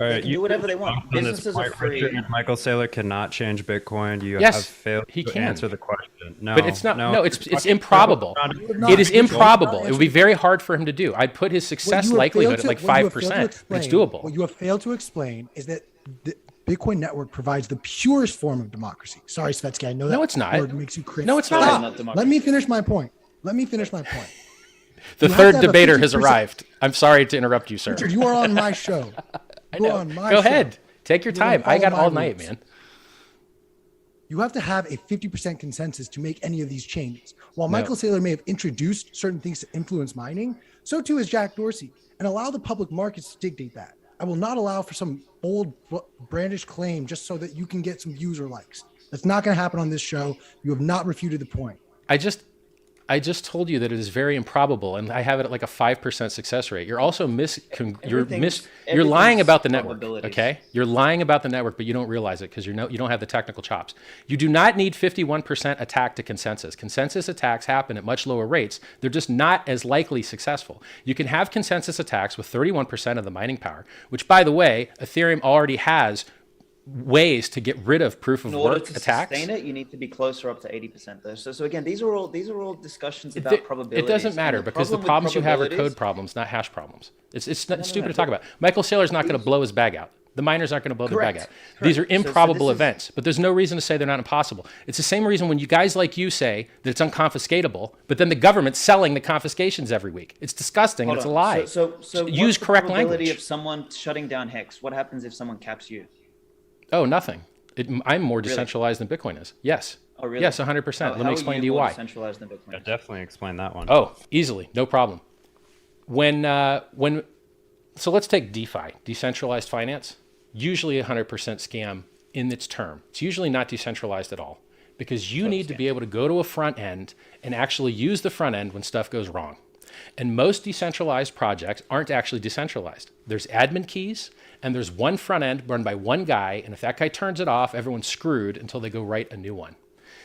All They right, can you do whatever they want. on this Businesses are point, free. Richard, Michael Saylor cannot change Bitcoin. You have Yes, failed he to can. answer the question. No, But it's not. no. No, it's improbable. You have It not. is Richard, you have not improbable. It would be answered- very hard for him to do. I'd put his What success you have likelihood failed at to- like what you have failed to 5%. But it's explain- doable. What you have failed to explain is that the Bitcoin network provides the purest form of democracy. Sorry, Svetsky, I know that No, it's not. word makes you cringe. No, it's not. Stop. Not democracy. Let me finish my point. The The You have third to have a debater has 50%. arrived. I'm sorry to interrupt you, sir. Richard, you are on my show. I You are know. on my Go show. ahead. Take your You're gonna time. I got follow all my night, rules. man. You have to have a 50% consensus to make any of these changes. While No. Michael Saylor may have introduced certain things to influence mining, so too has Jack Dorsey, and allow the public markets to dictate that. I will not allow for some bold brandish claim just so that you can get some views or likes. That's not going to happen on this show. You have not refuted the point. I just told you that it is very improbable, and I have it at like a 5% success rate. You're also you're lying about the network. probabilities. Okay, you're lying about the network, but you don't realize it because you don't have the technical chops. You do not need 51% attack to consensus. Consensus attacks happen at much lower rates. They're just not as likely successful. You can have consensus attacks with 31% of the mining power, which, by the way, Ethereum already has ways to get rid of proof of In order work to attacks. sustain it, you need to be closer up to 80% though. So again, these are all discussions about probabilities. It doesn't matter And because the problem with problems you have are probabilities- code problems, not hash problems. It's not stupid to talk about. Michael Saylor's not going to blow his bag out. The miners aren't going to blow their bag Correct. out. These are Correct. So improbable this is- events, but there's no reason to say they're not impossible. It's the same reason when you guys like you say that it's unconfiscatable, but then the government's selling the confiscations every week. It's disgusting. Hold It's a on. lie. So Use what's the correct probability language. of someone shutting down Hex? What happens if someone caps you? Oh, nothing. I'm more decentralized than Bitcoin is. Yes. Oh, really? Yes, 100%. Let me explain to you more why. Decentralized than Bitcoin. Yeah, definitely explain that one. Oh, easily, no problem. So let's take DeFi, decentralized finance. Usually 100% scam in its term. It's usually not decentralized at all because you need to be able to go to a front end and actually use the front end when stuff goes wrong. And most decentralized projects aren't actually decentralized. There's admin keys and there's one front end run by one guy. And if that guy turns it off, everyone's screwed until they go write a new one.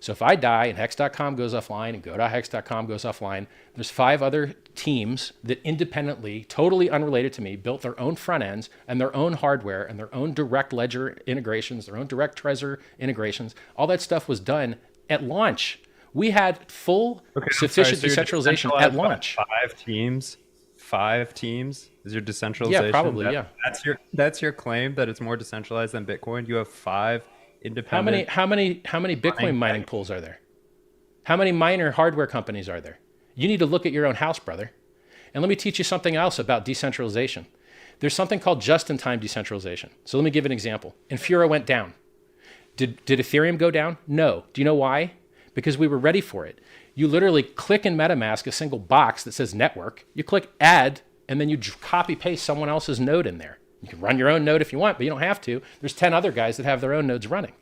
So if I die and hex.com goes offline and go.hex.com goes offline, there's 5 other teams that independently, totally unrelated to me, built their own front ends and their own hardware and their own direct ledger integrations, their own direct Trezor integrations. All that stuff was done at launch. We had full sufficient So you're decentralization at decentralized by launch. 5 teams. 5 teams is your decentralization. Yeah, probably, yeah. That's your claim that it's more decentralized than Bitcoin. You have 5 independent. How many Bitcoin mining pools are there? How many miner hardware companies are there? You need to look at your own house, brother. And let me teach you something else about decentralization. There's something called just-in-time decentralization. So let me give an example. Infura went down. Did Ethereum go down? No. Do you know why? Because we were ready for it. You literally click in MetaMask a single box that says network. You click add, and then you copy paste someone else's node in there. You can run your own node if you want, but you don't have to. There's 10 other guys that have their own nodes running.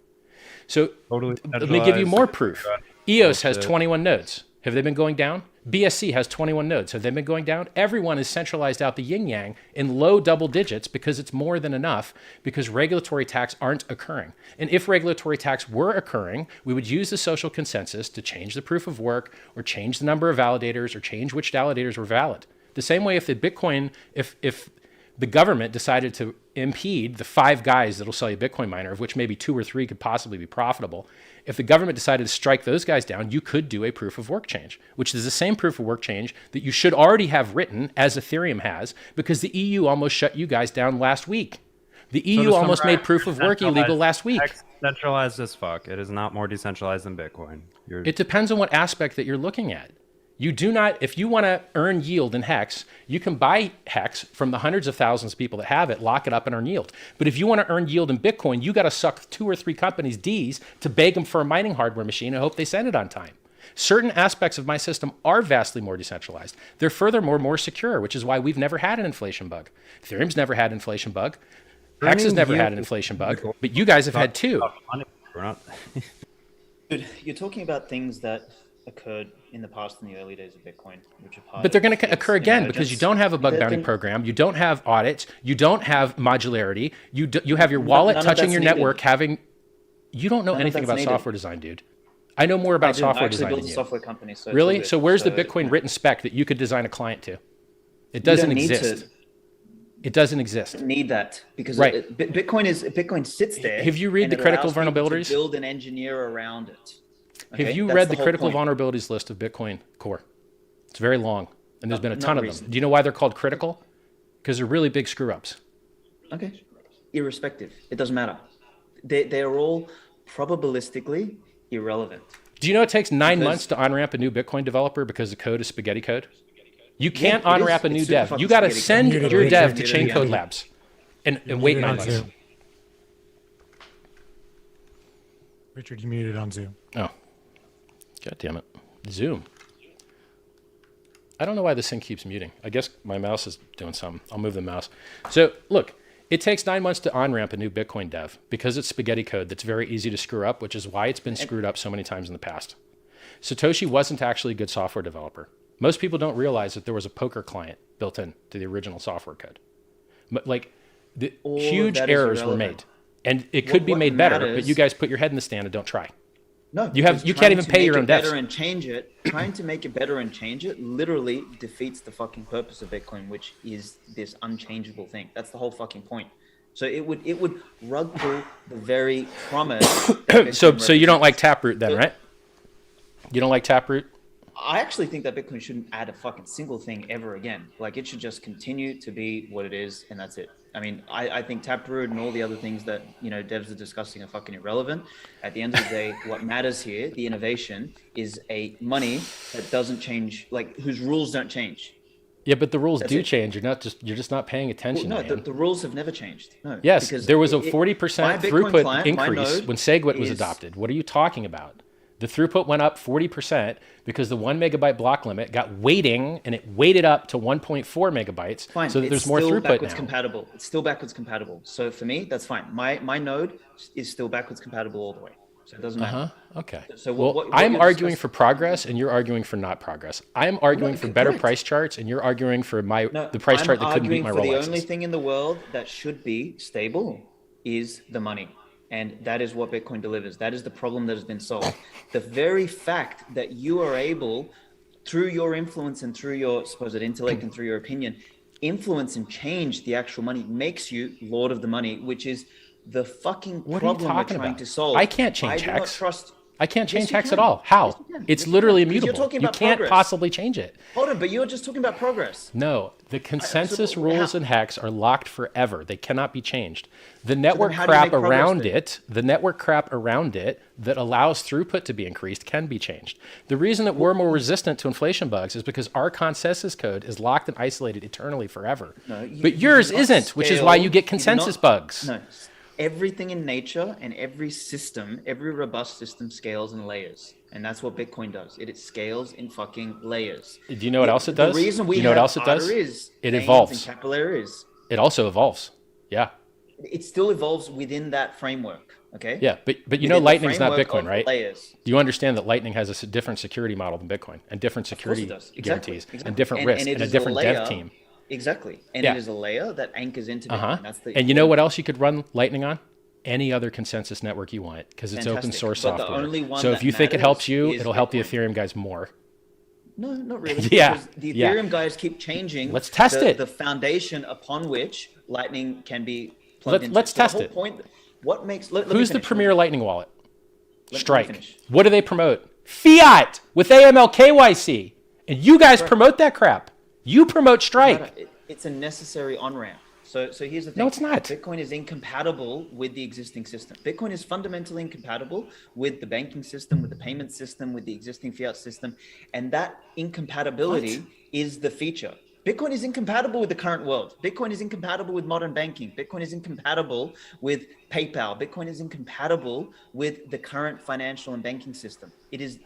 So Totally let me give you more decentralized. proof. EOS has Bullshit. 21 nodes. Have they been going down? BSC has 21 nodes. Have they been going down? Everyone is centralized out the yin yang in low double digits because it's more than enough because regulatory attacks aren't occurring. And if regulatory attacks were occurring, we would use the social consensus to change the proof of work or change the number of validators or change which validators were valid. The same way if if the government decided to impede the 5 guys that'll sell you a Bitcoin miner, of which maybe 2 or 3 could possibly be profitable. If the government decided to strike those guys down, you could do a proof of work change, which is the same proof of work change that you should already have written as Ethereum has, because the EU almost shut you guys down last week. The EU to almost summarize, made proof of work illegal last week. Hex centralized as fuck. It is not more decentralized than Bitcoin. It depends on what aspect that you're looking at. You do not, if you want to earn yield in Hex, you can buy Hex from the hundreds of thousands of people that have it, lock it up and earn yield. But if you want to earn yield in Bitcoin, you got to suck 2 or 3 companies' D's to beg them for a mining hardware machine and hope they send it on time. Certain aspects of my system are vastly more decentralized. They're furthermore more secure, which is why we've never had an inflation bug. Ethereum's never had an inflation bug. Hex has never had an inflation bug, but you guys have had 2. We're not. Dude, you're talking about things that occurred in the past in the early days of Bitcoin, which are part But they're of going to its occur again because you emergence. don't have a bug bounty Then- program, you don't have audits, you don't have modularity, you have your wallet none of touching that's your needed. network having. You don't know None of anything that's about needed. software design, dude. I know more about I software actually design built than a you. software company. So it's all Really? good. So where's the Bitcoin written spec that you could design a client to? It doesn't don't need exist. to. It doesn't exist. Need that because Right. Bitcoin sits there. Have you read and the it critical allows people to vulnerabilities? build and engineer around it. Have Okay? you That's read the the whole critical point. vulnerabilities list of Bitcoin Core? It's very long, and there's been a Not ton of them. recently. Do you know why they're called critical? Because they're really big screw ups. Okay. Irrespective, it doesn't matter. They're all probabilistically irrelevant. Do you know it takes 9 Because- months to on-ramp a new Bitcoin developer because the code is spaghetti code? You can't it is. on-ramp a It's new super dev. fucking You got to spaghetti send code. your Muted, dev Richard. to You're Chain Code muted. Labs and wait Muted 9 on months. Zoom. Richard, you muted on Zoom. Oh, God damn it. Zoom. I don't know why this thing keeps muting. I guess my mouse is doing something. I'll move the mouse. So look, it takes 9 months to on-ramp a new Bitcoin dev because it's spaghetti code that's very easy to screw up, which is why it's been screwed up so many times in the past. Satoshi wasn't actually a good software developer. Most people don't realize that there was a poker client built in to the original software code. But like, the All of huge that is errors were irrelevant. made. And it could be What made better, but matters- you guys put your head in the stand and don't try. No, You have- because you can't trying even to pay make your it own better devs. and change it. Trying to make it better and change it literally defeats the fucking purpose of Bitcoin, which is this unchangeable thing. That's the whole fucking point. So it would rug pull the very promise. that So Bitcoin you don't like represents. Taproot then, right? You don't like Taproot? I actually think that Bitcoin shouldn't add a fucking single thing ever again. Like it should just continue to be what it is, and that's it. I mean, I think Taproot and all the other things that devs are discussing are fucking irrelevant. At the end of the day, what matters here, the innovation, is a money that doesn't change, like whose rules don't change. Yeah, but the rules That's do it. change. You're just not paying attention. No, man. the rules have never changed. No. Yes, because there was a my 40% Bitcoin throughput client, my increase node when SegWit was is- adopted. What are you talking about? The throughput went up 40% because the 1 megabyte block limit got weighting and it weighted up to 1.4 megabytes Fine. so that It's there's more still throughput backwards now. compatible. It's still backwards compatible. So for me, that's fine. My node is still backwards compatible all the way. So it doesn't matter. Okay. So well, what I'm you're arguing discussing- for progress and you're arguing for not progress. I'm arguing for better correct. price charts and you're arguing for No, the price I'm chart that couldn't beat arguing my for the Rolexes. only thing in the world that should be stable is the money. And that is what Bitcoin delivers. That is the problem that has been solved. The very fact that you are able, through your influence and through your supposed intellect and through your opinion, influence and change the actual money makes you Lord of the money, which is the fucking What are you problem we're talking trying about? to solve. I can't change do not HEX. trust. I can't Yes, change you HEX can. at all. How? Yes, you can. It's Yes, you literally can. Because you're immutable. talking You about can't progress. possibly change it. Hold on, but you're just talking about progress. No, the consensus how- rules in HEX are locked forever. They cannot be changed. The network how do you crap make progress around then? it, that allows throughput to be increased can be changed. The reason that we're more resistant to inflation bugs is because our consensus code is locked and isolated eternally forever. No, but you yours do not isn't, which is why scale- you get do consensus not- bugs. No, everything in nature and every system, every robust system scales in layers. And that's what Bitcoin does. It scales in fucking layers. Do you know what else it does? The reason we Do you know what have else it does? arteries, It veins, evolves. and capillaries. It also evolves. Yeah. It still evolves within that framework. Okay. Yeah, but you Within know the Lightning's not framework Bitcoin, of right? Layers. Do you understand that Lightning has a different security model than Bitcoin and different Of course security it does. guarantees Exactly. and different risks it and a is different layer, dev team? Exactly. And Yeah. it is a layer that anchors into Bitcoin. Uh-huh. That's the And you know what else you could run Lightning on? Any other consensus network you want because it's open Fantastic. source But the software. only one So if that you think it helps matters you, is it'll help the Bitcoin. Ethereum guys more. No, not really. Yeah, Because the yeah. Ethereum guys keep changing. Let's test it. The foundation upon which Lightning can be plugged into. Let's So the test whole it. Point, what makes? Let me Who's the finish. premier Lightning wallet? Let me Strike. finish. What do they promote? Fiat with AML KYC. And you guys promote that crap. You promote Strike. It's a necessary on ramp. So here's the thing. No, it's not. Bitcoin is incompatible with the existing system. Bitcoin is fundamentally incompatible with the banking system, with the payment system, with the existing fiat system, and that incompatibility is the feature. Bitcoin is incompatible with the current world. Bitcoin is incompatible with modern banking. Bitcoin is incompatible with PayPal. Bitcoin is incompatible with the current financial and banking system. It is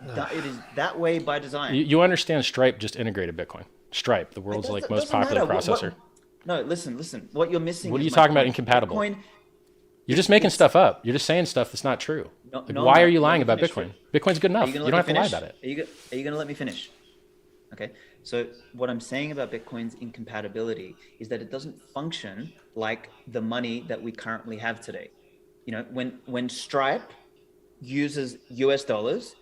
that way by design. You understand Stripe just integrated Bitcoin. Stripe, the world's It most doesn't popular matter. processor. No, listen. What you're missing. What are is you my talking about point. incompatible? Bitcoin, You're just making stuff up. You're just saying stuff that's not true. No, Like, no, why no, are you let lying me about finish Bitcoin? it. Bitcoin's good enough. Are You gonna don't let have me to lie finish? about it. Are you going to let me finish? Okay. So what I'm saying about Bitcoin's incompatibility is that it doesn't function like the money that we currently have today. You know, when Stripe uses US dollars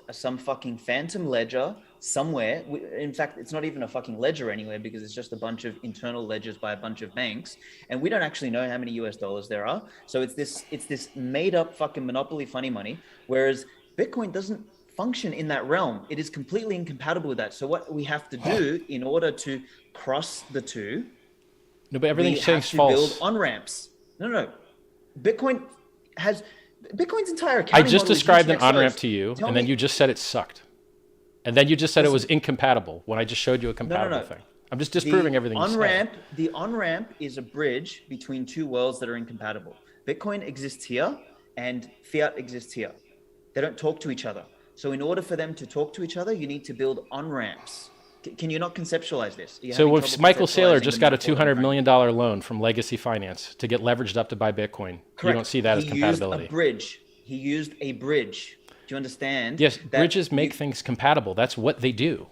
are some fucking phantom ledger somewhere. In fact, it's not even a fucking ledger anywhere because it's just a bunch of internal ledgers by a bunch of banks, and we don't actually know how many US dollars there are. So it's this made up fucking monopoly funny money, whereas Bitcoin doesn't function in that realm. It is completely incompatible with that. So what we have to do in order to cross the two, No, but everything we you're have saying is to false. build on-ramps. No. Bitcoin's entire I accounting just model is described an UTXOs. on-ramp to you, Tell and then me- you just said it sucked. And then you just said it was incompatible when I just showed you a compatible thing. I'm just disproving everything you said. The on-ramp is a bridge between two worlds that are incompatible. Bitcoin exists here and Fiat exists here. They don't talk to each other. So in order for them to talk to each other, you need to build on-ramps. Can you not conceptualize this? So if Michael Saylor just got a $200 million loan from Legacy Finance to get leveraged up to buy Bitcoin, you don't see that as compatibility. He used a bridge. Do you understand? Yes, bridges make things compatible. That's what they do.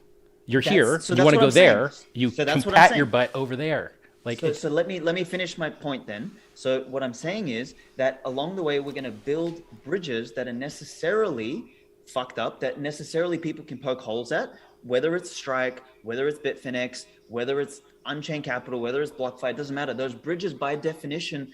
You're here, so you that's want to what go I'm saying. there, you So that's what I'm compat saying. your butt over there. Like So let me finish my point then. So what I'm saying is that along the way, we're going to build bridges that are necessarily fucked up, that necessarily people can poke holes at, whether it's Strike, whether it's Bitfinex, whether it's Unchained Capital, whether it's BlockFi, it doesn't matter. Those bridges by definition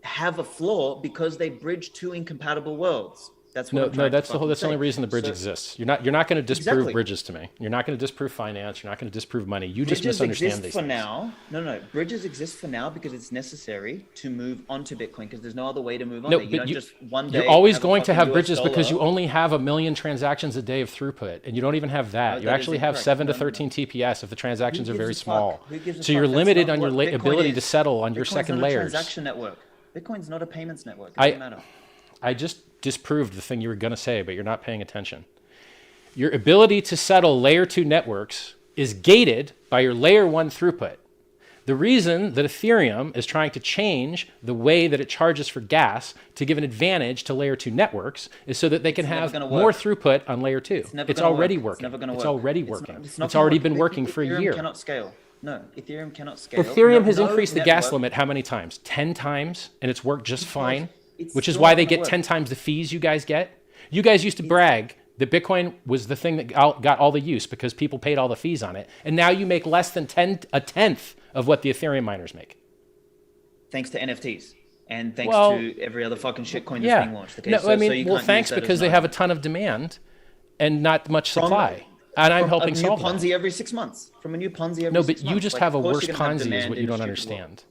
have a flaw because they bridge two incompatible worlds. That's what I'm trying to that's the say. only reason the bridge exists. You're not going to disprove Exactly. bridges to me. You're not going to disprove finance. You're not going to disprove money. You just Bridges misunderstand exist these for things. now. No. Bridges exist for now because it's necessary to move onto Bitcoin because there's no other way to move on. No, there. You but don't you, just one day you're always have a going to fucking have US bridges because you dollar. only have 1 million transactions a day of throughput, and you don't even have that. No, You that is actually have incorrect. 7 to No. 13 TPS if the transactions are Who very gives a fuck? small. Who gives a So fuck? you're That's limited not on your what Bitcoin ability to is. settle on your Bitcoin's second not a layers. transaction network. Bitcoin's not a payments network. It doesn't matter. I just disproved the thing you were going to say, but you're not paying attention. Your ability to settle layer 2 networks is gated by your layer 1 throughput. The reason that Ethereum is trying to change the way that it charges for gas to give an advantage to layer 2 networks is so that they can have more throughput on layer 2. It's already working. It's already working. It's already been working for a year. Ethereum cannot scale. No, Ethereum cannot scale. Ethereum No- has no increased the gas network- got how many times? 10 times, and it's worked just fine, it's which is still why not they gonna get work. 10 times the fees you guys get. You guys used to brag that Bitcoin was the thing that got all the use because people paid all the fees on it, and now you make less than a tenth of what the Ethereum miners make. Thanks to NFTs and thanks Well, to every other fucking shitcoin that's Yeah. being launched. Okay, No, so, I mean, so you well, can't thanks use that because as they an have a ton of demand and not much supply. And I'm helping a new solve Ponzi that. every 6 months. From a new Ponzi every No, 6 but months. you just Like, have a of course worse you're gonna have Ponzi is demand what in you the don't street world. understand.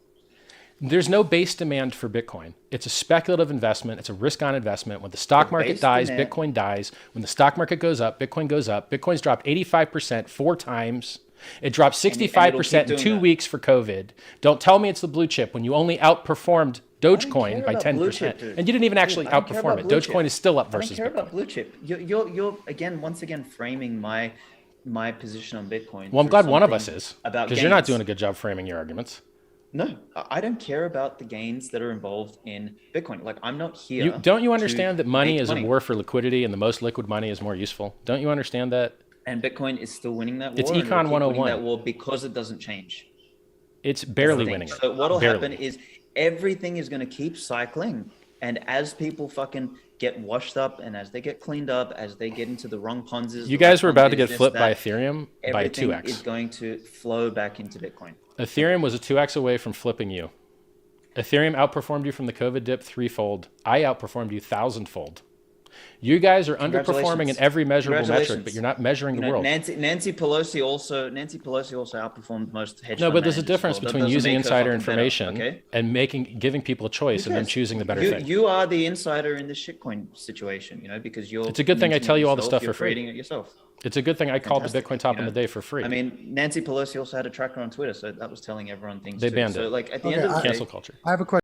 There's no base demand for Bitcoin. It's a speculative investment. It's a risk-on investment. When the stock market base dies, demand- Bitcoin dies. When the stock market goes up, Bitcoin goes up. Bitcoin's dropped 85% 4 times. It dropped 65% in doing 2 that. weeks for COVID. Don't tell me it's the blue chip when you only outperformed Dogecoin care by about 10%. blue chip, dude. And you didn't even actually I don't care outperform about it. blue Dogecoin chip. is still up I don't versus care Bitcoin. about blue chip. You're again, once again, framing my position on Bitcoin. Well, I'm through glad one of us something is. about Because you're not gains. doing a good job framing your arguments. No, I don't care about the gains that are involved in Bitcoin. Like, I'm not here. Don't you to understand that money make is a war for liquidity and the most liquid money is more useful? Don't you understand that? And Bitcoin is still winning that war. It's and it'll Econ keep 101. winning that war because it doesn't change. It's barely thing. winning. So what'll Barely. happen is everything is going to keep cycling, and as people fucking get washed up, and as they get cleaned up, as they get into the wrong Ponzis, You the guys right were about to Ponzis, get this, flipped by that, Ethereum by everything 2x. is going to flow back into Bitcoin. Ethereum was a 2x away from flipping you. Ethereum outperformed you from the COVID dip 3-fold. I outperformed you 1,000-fold. You guys are underperforming in every measurable metric, but you're not measuring the world. Nancy Pelosi also outperformed most hedge No, fund but there's a managers. difference Well, that between doesn't using make her insider fucking better, information okay? and giving people a choice and then Yes. choosing the better thing. You are the insider in this shitcoin situation, because you're. It's a good thing I minting tell it you all the yourself, stuff you're for free. creating it yourself. It's a good thing I called the Fantastic, Bitcoin top of the day for free. I mean, Nancy Pelosi also had a tracker on Twitter, so that was telling everyone things. They too. banned So, it. like, at the Okay, end of the day, Cancel culture. I have a question.